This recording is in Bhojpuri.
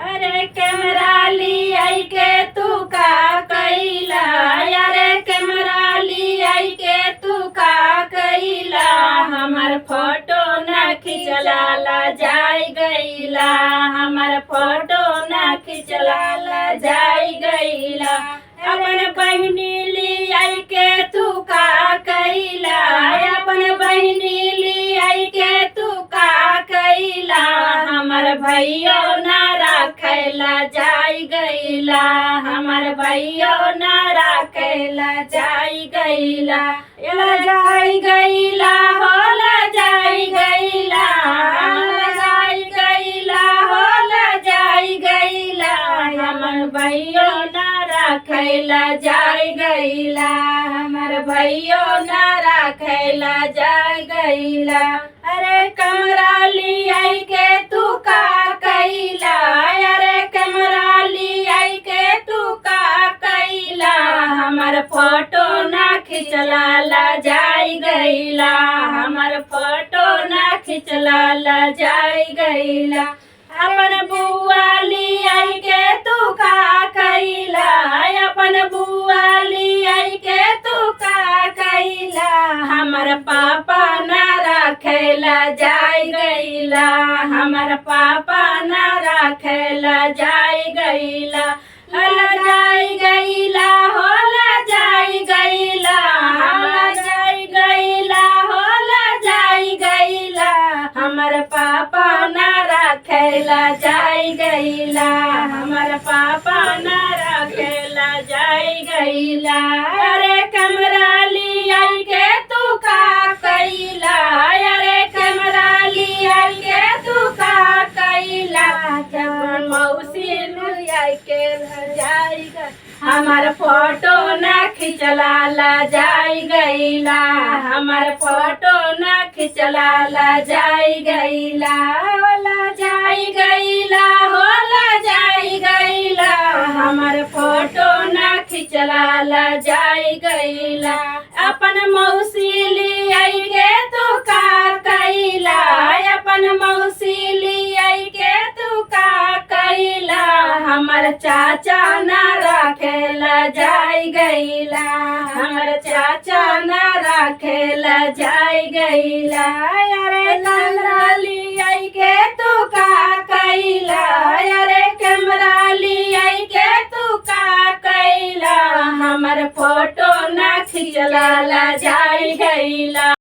अरे कैमरा ली आई के तू का कैला, अरे कैमरा ली आई के तू का कैला, हमार फोटो न खिंचला ला जाई गईला, हमार फोटो न खिंचला ला जाई गईला। अपन बहिनी ली आई के तू का कैला, अपन बहिनी ली आई के तू का कैला, हमार भैया ना राखेला जाई गईला, हमार भैया ना राखेला जाई गईला। एला जाई गईला होला जाई गईला, होला जाई गईला होला जाई गईला, हमार भैया ना राखेला जाई गईला, हमार भैया ना राखेला जाई गईला। अरे कमरा ली आई के तू का कैला, अरे कमरा ली आई के तू का कैला, हमार फोटो ना खिंचला ला जाई गईला, हमार फोटो ना खिंचला ला जाई गईला। अपन बुआ ली आई के तू का कैला, अपन बुआ ली आई के तू का कैला, हमार पापा ना राखेला जाई गईला, हमार पापा ना राखेला जाई गईला। होला जाई गईला होला जाई गईला, होला जाई गईला होला जाई गईला, हमार पापा ना राखेला जाई गईला, हमार पापा ना राखेला जाई गईला। अरे कमरा ली आई के तू का कैला, अरे कमरा ली आई के तू का कैला, जब मौसी ली आई के जाई गई, हमार फोटो ना खिंचला ला जाई गईला, हमार फोटो ना खिंचला ला जाई गईला। होला जाई गईला होला जाई गईला, हमार फोटो ना खिंचला ला जाई गईला। अपन मौसी ली आई के तू का कैला, अपन मौसी ली आई के तू का कैला, हमार चाचा ना राखेला जाई गईला, हमार चाचा ना राखेला जाई गईला। अरे कैमरा ली आई के तू का कैला, अरे कैमरा ली आई के तू का कैला, हमार फोटो ना खिंचला ला जाई गईला।